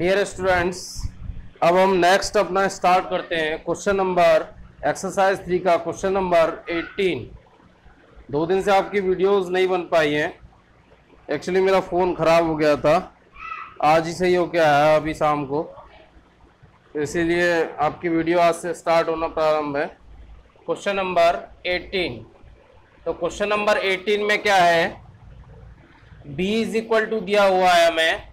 Dear students, अब हम next अपना स्टार्ट करते हैं क्वेश्चन नंबर एक्सरसाइज 3 का क्वेश्चन नंबर 18। 2 दिन से आपकी वीडियोस नहीं बन पाई हैं। एक्चुअली मेरा फ़ोन ख़राब हो गया था, आज ही सही हो के आया अभी शाम को, तो इसीलिए आपकी वीडियो आज से स्टार्ट होना प्रारंभ है। Question number 18। तो क्वेश्चन नंबर 18 में क्या है, b इज इक्वल टू दिया हुआ है हमें,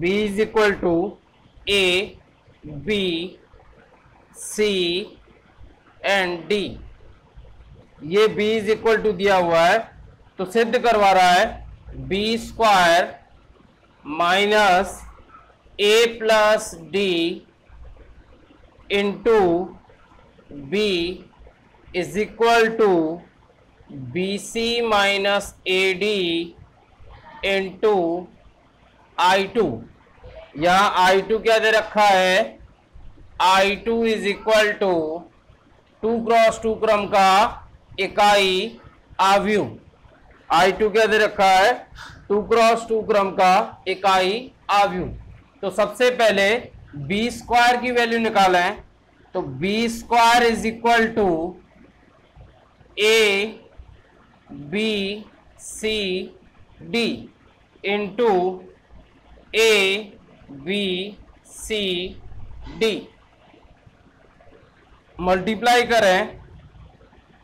b is equal to a, b, c and d। ये b इज इक्वल टू दिया हुआ है तो सिद्ध करवा रहा है b square minus a plus d into b is equal to B C minus A D into I2। यहाँ I2 क्या दे रखा है, I2 is equal to 2x2 क्रम का इकाई आव्यूह। I2 क्या दे रखा है, 2x2 क्रम का इकाई आव्यूह। तो सबसे पहले b स्क्वायर की वैल्यू निकालें, तो b square is equal to a b c d into a b c d। Multiply करें,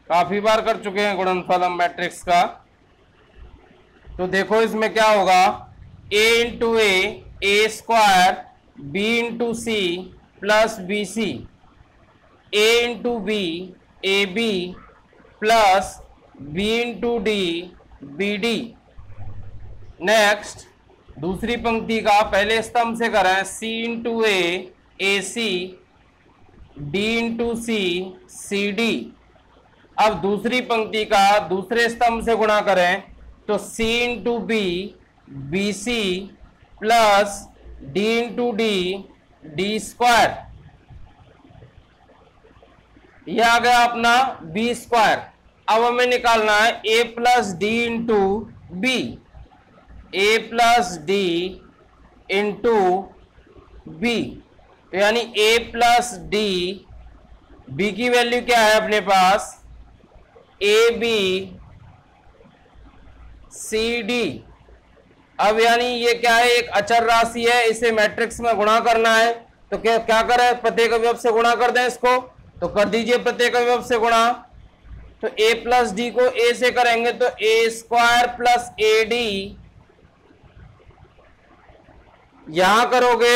काफी बार कर चुके हैं गुणनफल हम मैट्रिक्स का। तो देखो इसमें क्या होगा, a into A square b into C plus B C, a into B A B plus b into D B D. Next दूसरी पंक्ति का पहले स्तंभ से करें, c into A C, d into C C D. अब दूसरी पंक्ति का दूसरे स्तंभ से गुणा करें, तो c into B B C plus d into D D square. यह आ गया अपना b स्क्वायर। अब हमें निकालना है a plus D into B, a plus D into B, यानी a प्लस डी, b की वैल्यू क्या है अपने पास, ए बी सी डी। अब यानी ये क्या है, एक अचर राशि है, इसे मैट्रिक्स में गुणा करना है। तो क्या करें, प्रत्येक अवयव से गुणा कर दें इसको, तो कर दीजिए प्रत्येक अवयव से गुणा। तो a प्लस डी को a से करेंगे तो a square plus A D, यहां करोगे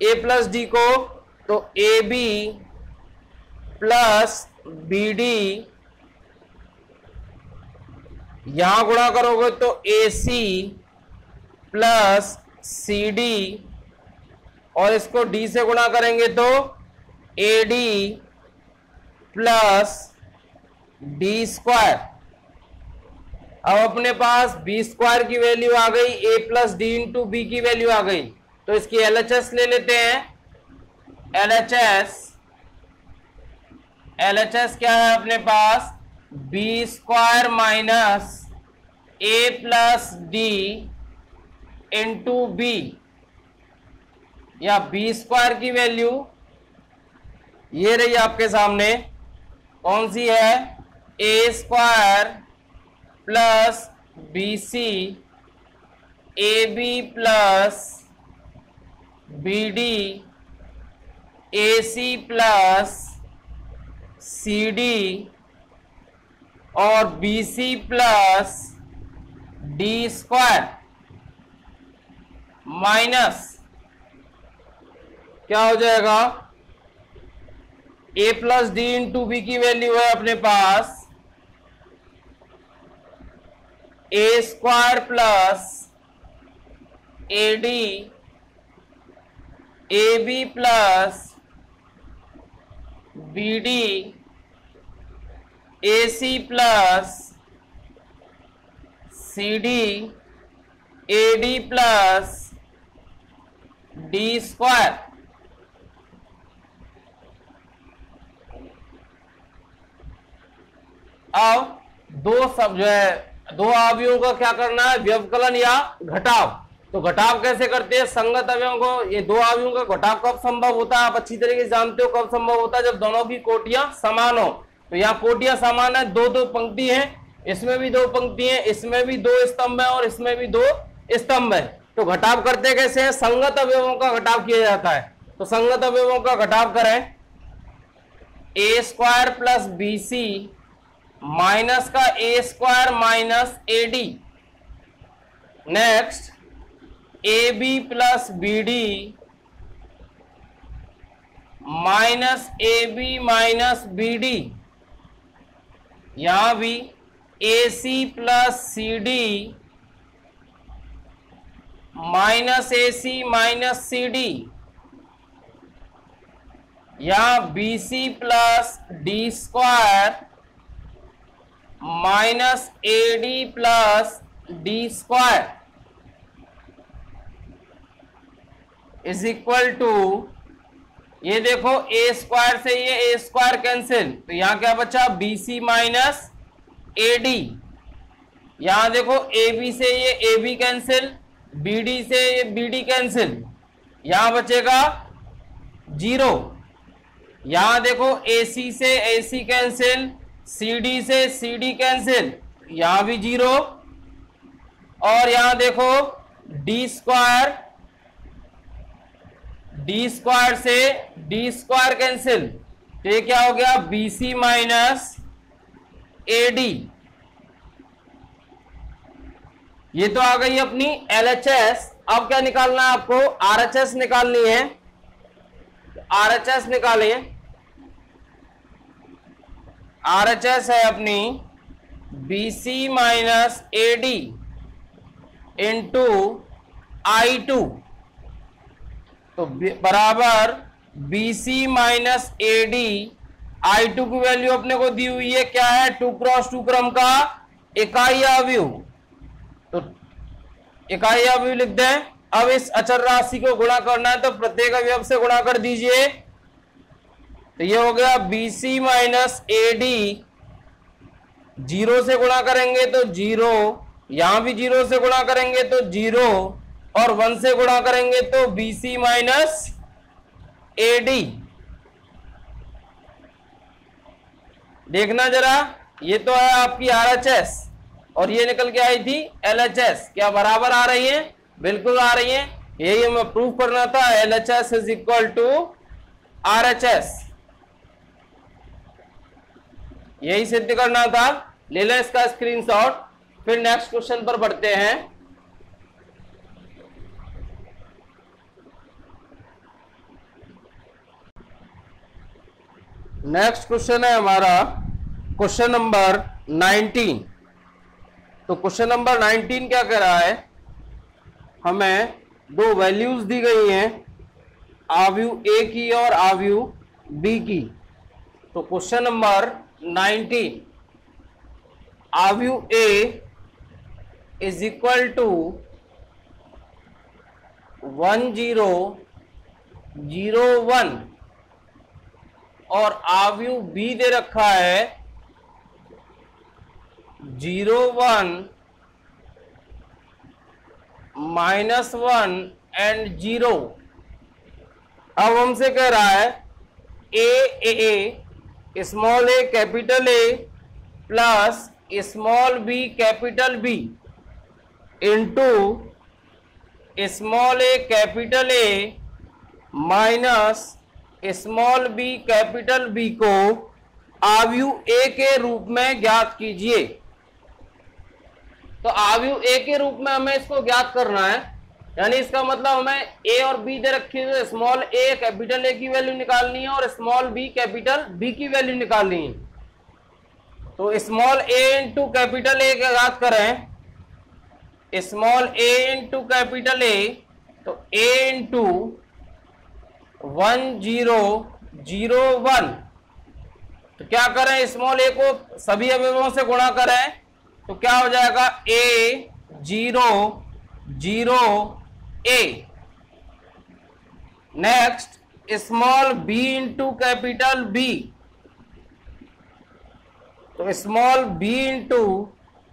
a प्लस डी को तो A B plus B D, यहां गुणा करोगे तो ए सी प्लस सी डी, और इसको d से गुणा करेंगे तो ए डी प्लस डी स्क्वायर। अब अपने पास बी स्क्वायर की वैल्यू आ गई, ए प्लस डी इंटू बी की वैल्यू आ गई, तो इसकी एलएचएस ले लेते हैं। एलएचएस क्या है अपने पास, B square minus A plus D into B, या बी स्क्वायर की वैल्यू ये रही आपके सामने, कौन सी है, A square plus B C A B plus B D A C plus C D और B C plus D square minus क्या हो जाएगा, a plus D into B की वैल्यू है अपने पास A square plus A D A B plus B D A C plus C D A D plus D square. अब दो सब जो है, दो अवयवों का क्या करना है, व्यवकलन या घटाव। तो घटाव कैसे करते हैं? संगत अवयवों को, ये दो अवयवों का घटाव कब संभव होता है? आप अच्छी तरीके से जानते हो कब संभव होता है, जब दोनों की कोटियां समान हो। तो यहाँ कोटियां समान है, दो दो पंक्ति है, इसमें भी दो पंक्ति है, इसमें भी दो स्तंभ है और इसमें भी दो स्तंभ है। तो घटाव करते कैसे हैं? संगत अवयवों का घटाव किया जाता है। तो संगत अवयवों का घटाव करें, A square plus B C minus का A square minus A D. Next A B plus B D minus A B minus B D. यहां भी A C plus C D minus A C minus C D. यहां B C plus D square minus A D plus D square is equal to, ये देखो ए square से ये ए square cancel, तो यहां क्या बचा? B C minus A D. यहां देखो ए बी से ये A B cancel, B D से ये बी डी कैंसिल, यहां बचेगा 0। यहां देखो ए सी से ए सी कैंसिल, सी डी से सी डी कैंसिल, यहां भी 0। और यहां देखो डी स्क्वायर से डी स्क्वायर कैंसिल, तो ये क्या हो गया? B C minus A D. ये तो आ गई अपनी LHS। अब क्या निकालना है आपको? RHS निकालनी है। RHS निकालिए। RHS है अपनी BC minus AD into I2, तो बराबर BC माइनस AD। I2 की वैल्यू अपने को दी हुई है, क्या है? 2x2 क्रम का इकाई अवयव, तो इकाई अवयव लिख दें। अब इस अचर राशि को गुणा करना है, तो प्रत्येक अवयव से गुणा कर दीजिए। तो ये हो गया BC माइनस AD, 0 से गुणा करेंगे तो 0, यहां भी 0 से गुणा करेंगे तो 0, और 1 से गुणा करेंगे तो BC माइनस AD। देखना जरा, ये तो है आपकी RHS और ये निकल के आई थी LHS। क्या बराबर आ रही है? बिल्कुल आ रही है। यही हमें प्रूव करना था, LHS is equal to RHS, यही सिद्ध करना था। ले लें इसका स्क्रीनशॉट। फिर नेक्स्ट क्वेश्चन पर बढ़ते हैं। नेक्स्ट क्वेश्चन है हमारा क्वेश्चन नंबर 19। तो क्वेश्चन नंबर 19 क्या कह रहा है? हमें दो वैल्यूज दी गई हैं, आव्यूह ए की और आव्यूह बी की। तो क्वेश्चन नंबर 19, आव्यूह ए इज इक्वल टू 1 0 0 1 और आव्यूह बी दे रखा है 0 1 -1 एंड 0। अब हमसे कह रहा है A small A capital A plus small B capital B into small A capital A minus small B capital B को आव्यूह ए के रूप में ज्ञात कीजिए। तो आव्यूह ए के रूप में हमें इसको ज्ञात करना है, यानी इसका मतलब हमें ए और बी दे रखी है, तो स्मॉल ए कैपिटल ए की वैल्यू निकालनी है और स्मॉल बी कैपिटल बी की वैल्यू निकालनी है। तो small A into capital A का ज्ञात करें, small A into capital A, तो ए इंटू 1 0 0 1। तो क्या करें? स्मॉल ए को सभी अवयवों से गुणा करें, तो क्या हो जाएगा? A 0 0 A. Next small B into capital B, तो small B into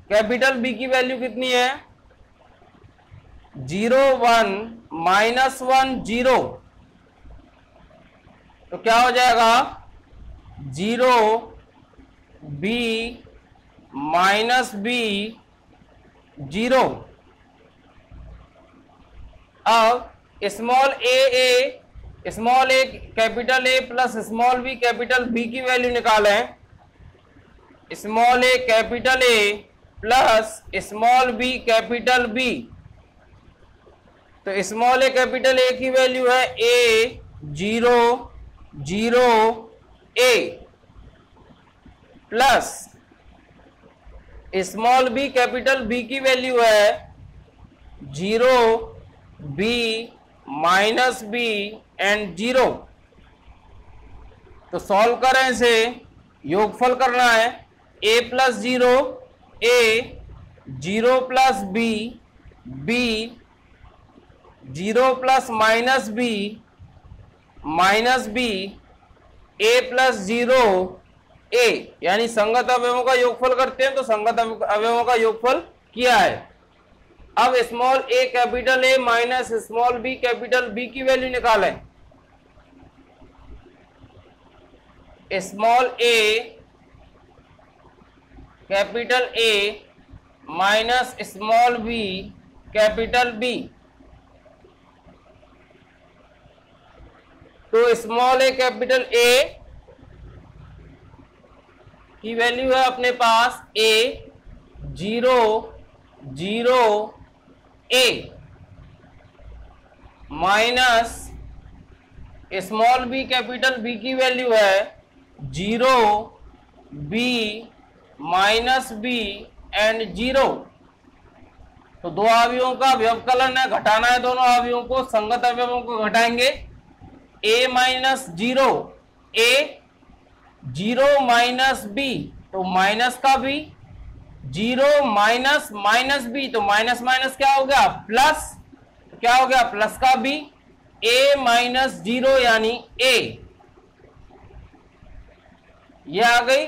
capital B की वैल्यू कितनी है? 0 1 -1 0, तो क्या हो जाएगा 0 b -b 0। अब small A capital A plus small B capital B की वैल्यू निकालें। Small A capital A plus small B capital B, तो स्मॉल ए कैपिटल ए की वैल्यू है A 0 0 A plus small B capital B की value है 0 B minus B and 0। तो solve करें इसे, योगफल करना है a plus 0 a 0 plus b b 0 plus minus b minus b a plus 0 a, यानी संगत अवयवों का योगफल करते हैं तो संगत अवयवों का योगफल किया है। अब small A capital A minus small B capital B की वैल्यू निकालें। Small A capital A minus small B capital B, तो स्मॉल ए कैपिटल ए की वैल्यू है अपने पास a 0 0 a minus small B capital B की value है 0 b minus B and 0। तो दो अवयवों का व्यवकलन है, घटाना है दोनों अवयवों को, संगत अवयवों को घटाएंगे। a minus 0 a 0 minus B, तो माइनस का b 0 माइनस माइनस बी, तो माइनस माइनस क्या हो गया प्लस, क्या हो गया प्लस का b a माइनस 0 यानी a, ये आ गई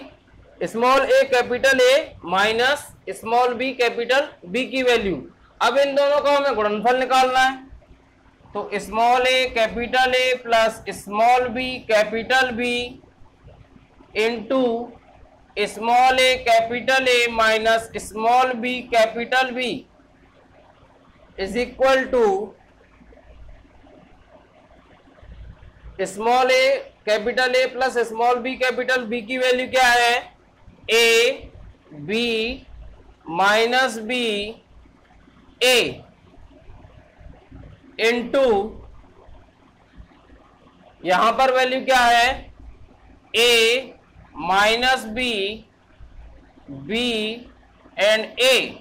small A capital A minus small B capital B की वैल्यू। अब इन दोनों का हमें गुणनफल निकालना है, तो small A capital A plus small B capital B into small A capital A minus small B capital B is equal to small A capital A plus small B capital B की value क्या है A B minus B A into यहां पर value क्या है ए minus B B and A.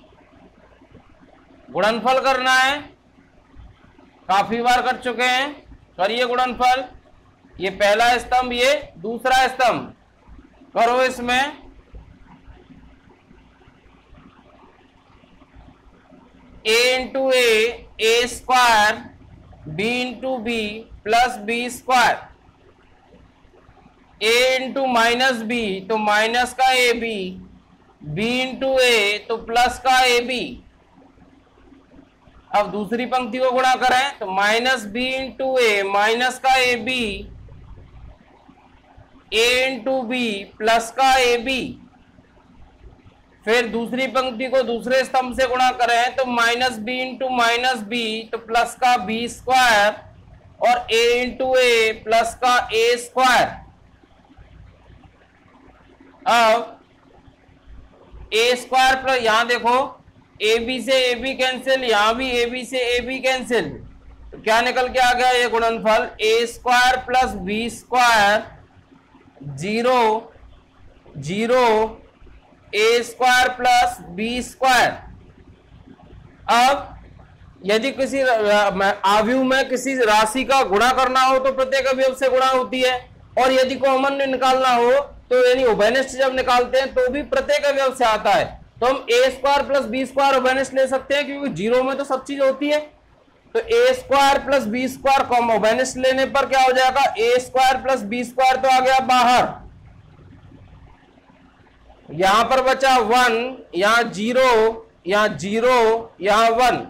गुणनफल करना है, काफी बार कर चुके हैं, करिए गुणनफल। ये पहला स्तंभ, ये दूसरा स्तंभ, करो इसमें a into A square b into B plus B square, a into minus B तो माइनस का A B, b into A तो प्लस का ए बी। अब दूसरी पंक्ति को गुणा करें तो minus B into A minus का A B, a into B plus का ए बी। फिर दूसरी पंक्ति को दूसरे स्तंभ से गुणा करें तो minus B into minus B तो प्लस का बी स्क्वायर और a इंटू ए प्लस का ए स्क्वायर। अब ए स्क्वायर प्लस, यहां देखो ए बी से ए बी कैंसिल, यहां भी ए बी से ए बी कैंसिल, तो क्या निकल के आ गया ये गुणनफल ए स्क्वायर प्लस बी स्क्वायर 0 0 ए स्क्वायर प्लस बी स्क्वायर। अब यदि किसी अवयव में किसी राशि का गुणा करना हो तो प्रत्येक अवयव से गुणा होती है, और यदि कॉमन निकालना हो तो यानी उभयनिष्ठ जब निकालते हैं तो भी प्रत्येक अवयव से आता है। तो हम ए स्क्वायर प्लस बी स्क्वायर उभयनिष्ठ ले सकते हैं क्योंकि 0 में तो सब चीज होती है। तो A square plus B square common उभयनिष्ठ लेने पर क्या हो जाएगा A square plus B square तो आ गया बाहर, यहां पर बचा 1, यहां 0, यहां 0, यहां 1,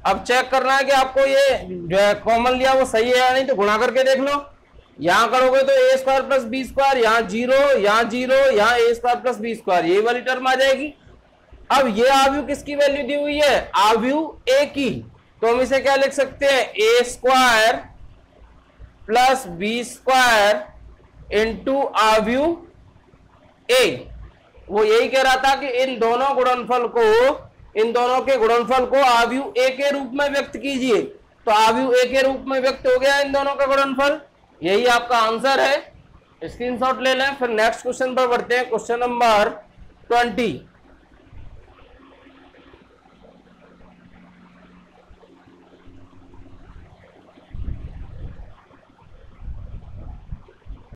अब चेक करना है कि आपको ये जो है कॉमन लिया वो सही है या नहीं, तो गुणा करके देख लो। यहां करोगे तो A square plus B square, यहाँ जीरो, यहाँ जीरो, यहाँ ए स्क्वायर प्लस बी स्क्वायर, यही वाली टर्म आ जाएगी। अब ये आव्यू किसकी वैल्यू दी हुई है, आव्यू ए की, तो हम इसे क्या लिख सकते हैं, A square plus B square into आव्यू ए। वो यही कह रहा था कि इन दोनों के गुणनफल को आव्यू ए के रूप में व्यक्त कीजिए, तो आव्यू ए के रूप में व्यक्त हो गया इन दोनों का गुणनफल, यही आपका आंसर है। स्क्रीनशॉट ले लें। फिर नेक्स्ट क्वेश्चन पर बढ़ते हैं, क्वेश्चन नंबर 20।